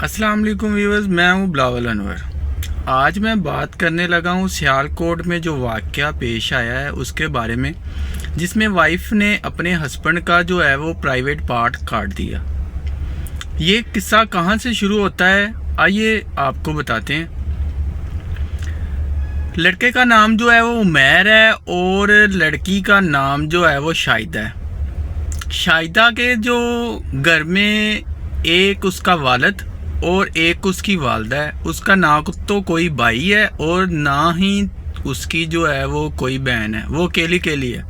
अस्सलाम वालेकुम व्यूअर्स, मैं हूं बिलावल अनवर। आज मैं बात करने लगा हूं सियालकोट में जो वाक़या पेश आया है उसके बारे में, जिसमें वाइफ ने अपने हस्बैंड का जो है वो प्राइवेट पार्ट काट दिया। ये किस्सा कहां से शुरू होता है, आइए आपको बताते हैं। लड़के का नाम जो है वो उमैर है और लड़की का नाम जो है वो शाहिदा है। शाहिदा के जो घर में एक उसका वालिद और एक उसकी वालदा है। उसका ना तो कोई भाई है और ना ही उसकी जो है वो कोई बहन है, वो अकेली है।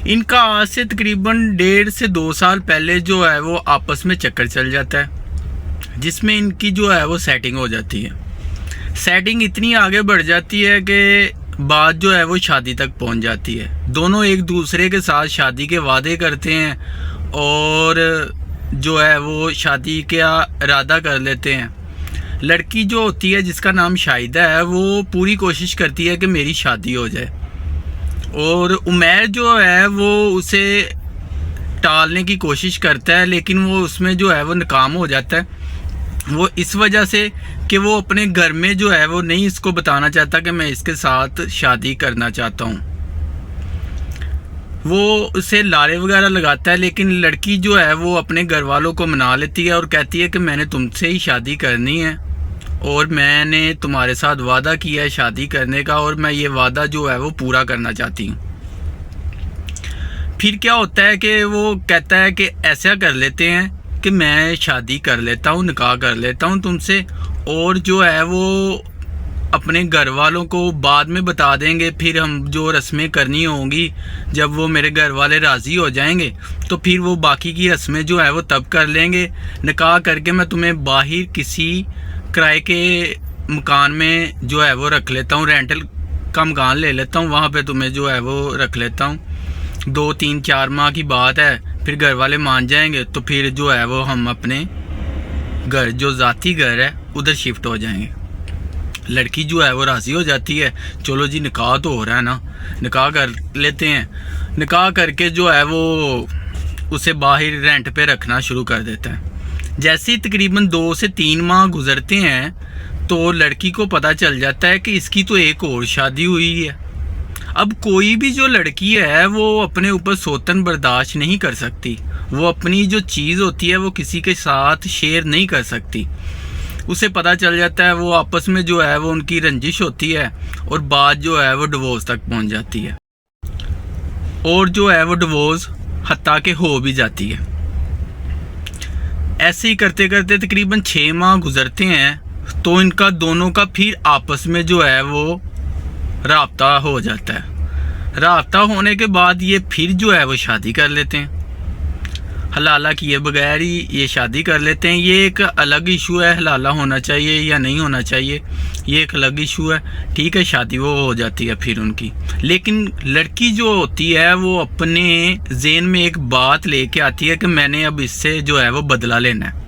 इनका आज से तकरीबन 1.5 से 2 साल पहले जो है वो आपस में चक्कर चल जाता है, जिसमें इनकी जो है वो सेटिंग हो जाती है। सेटिंग इतनी आगे बढ़ जाती है कि बात जो है वो शादी तक पहुंच जाती है। दोनों एक दूसरे के साथ शादी के वादे करते हैं और जो है वो शादी का इरादा कर लेते हैं। लड़की जो होती है जिसका नाम शाहिदा है वो पूरी कोशिश करती है कि मेरी शादी हो जाए, और उमैर जो है वो उसे टालने की कोशिश करता है, लेकिन वो उसमें जो है वो नाकाम हो जाता है। वो इस वजह से कि वो अपने घर में जो है वो नहीं इसको बताना चाहता कि मैं इसके साथ शादी करना चाहता हूँ। वो उसे लारे वगैरह लगाता है, लेकिन लड़की जो है वो अपने घर वालों को मना लेती है और कहती है कि मैंने तुमसे ही शादी करनी है और मैंने तुम्हारे साथ वादा किया है शादी करने का, और मैं ये वादा जो है वो पूरा करना चाहती हूँ। फिर क्या होता है कि वो कहता है कि ऐसा कर लेते हैं कि मैं शादी कर लेता हूँ, निकाह कर लेता हूँ तुमसे, और जो है वो अपने घर वालों को बाद में बता देंगे। फिर हम जो रस्में करनी होंगी, जब वो मेरे घर वाले राज़ी हो जाएंगे तो फिर वो बाकी की रस्में जो है वो तब कर लेंगे। निकाह करके मैं तुम्हें बाहर किसी किराए के मकान में जो है वो रख लेता हूँ, रेंटल का मकान ले लेता हूँ, वहाँ पे तुम्हें जो है वो रख लेता हूँ। 2, 3, 4 माह की बात है, फिर घर वाले मान जाएंगे तो फिर जो है वो हम अपने घर, जो ज़ाती घर है, उधर शिफ्ट हो जाएंगे। लड़की जो है वो राज़ी हो जाती है, चलो जी निकाह तो हो रहा है ना, निकाह कर लेते हैं। निकाह करके जो है वो उसे बाहर रेंट पे रखना शुरू कर देता है। जैसे ही तकरीबन 2 से 3 माह गुजरते हैं तो लड़की को पता चल जाता है कि इसकी तो एक और शादी हुई है। अब कोई भी जो लड़की है वो अपने ऊपर सौतन बर्दाश्त नहीं कर सकती, वो अपनी जो चीज़ होती है वो किसी के साथ शेयर नहीं कर सकती। उसे पता चल जाता है, वो आपस में जो है वो उनकी रंजिश होती है और बात जो है वो डिवोर्स तक पहुंच जाती है, और जो है वो डिवोर्स हत्ता के हो भी जाती है। ऐसे ही करते करते तकरीबन 6 माह गुजरते हैं तो इनका दोनों का फिर आपस में जो है वो राब्ता हो जाता है। राब्ता होने के बाद ये फिर जो है वो शादी कर लेते हैं, हलाला किए बगैर ही ये शादी कर लेते हैं। ये एक अलग इशू है, हलाला होना चाहिए या नहीं होना चाहिए, ये एक अलग इशू है। ठीक है, शादी वो हो जाती है फिर उनकी, लेकिन लड़की जो होती है वो अपने ज़हन में एक बात लेके आती है कि मैंने अब इससे जो है वो बदला लेना है।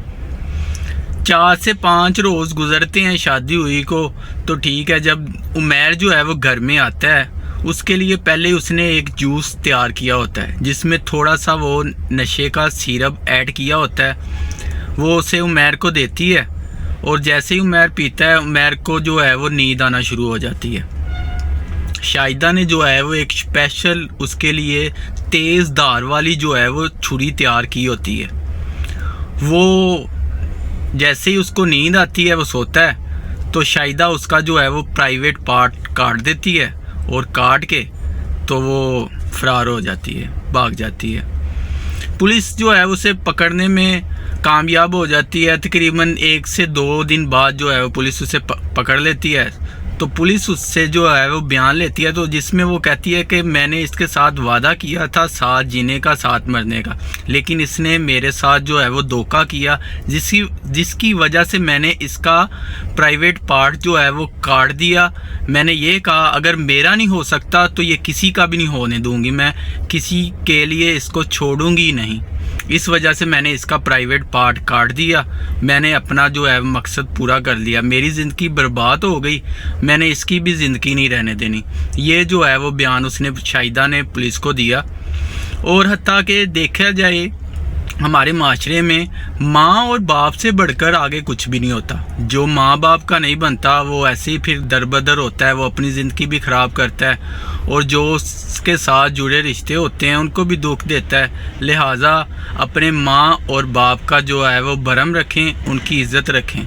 4 से 5 रोज़ गुजरते हैं शादी हुई को, तो ठीक है, जब उमैर जो है वो घर में आता है, उसके लिए पहले उसने एक जूस तैयार किया होता है जिसमें थोड़ा सा वो नशे का सिरप ऐड किया होता है। वो उसे उमैर को देती है और जैसे ही उमैर पीता है, उमैर को जो है वो नींद आना शुरू हो जाती है। शाहिदा ने जो है वो एक स्पेशल उसके लिए तेज़ धार वाली जो है वो छुरी तैयार की होती है। वो जैसे ही उसको नींद आती है, वो सोता है, तो शाहिदा उसका जो है वो प्राइवेट पार्ट काट देती है, और काट के तो वो फरार हो जाती है, भाग जाती है। पुलिस जो है उसे पकड़ने में कामयाब हो जाती है। तकरीबन 1 से 2 दिन बाद जो है वो पुलिस उसे पकड़ लेती है। तो पुलिस उससे जो है वो बयान लेती है, तो जिसमें वो कहती है कि मैंने इसके साथ वादा किया था साथ जीने का, साथ मरने का, लेकिन इसने मेरे साथ जो है वो धोखा किया, जिसकी वजह से मैंने इसका प्राइवेट पार्ट जो है वो काट दिया। मैंने ये कहा अगर मेरा नहीं हो सकता तो ये किसी का भी नहीं होने दूंगी, मैं किसी के लिए इसको छोड़ूंगी नहीं। इस वजह से मैंने इसका प्राइवेट पार्ट काट दिया, मैंने अपना जो है मकसद पूरा कर लिया, मेरी ज़िंदगी बर्बाद हो गई, मैंने इसकी भी ज़िंदगी नहीं रहने देनी। ये जो है वो बयान उसने शाहिदा ने पुलिस को दिया। और हत्ता कि देखा जाए ہمارے معاشرے میں ماں اور باپ سے بڑھ کر آگے کچھ بھی نہیں ہوتا. جو ماں باپ کا نہیں بنتا وہ ایسے ہی پھر در بدر ہوتا ہے, وہ اپنی زندگی بھی خراب کرتا ہے, اور جو اس کے ساتھ جڑے رشتے ہوتے ہیں ان کو بھی دکھ دیتا ہے. لہٰذا اپنے ماں اور باپ کا جو ہے وہ بھرم رکھیں, ان کی عزت رکھیں.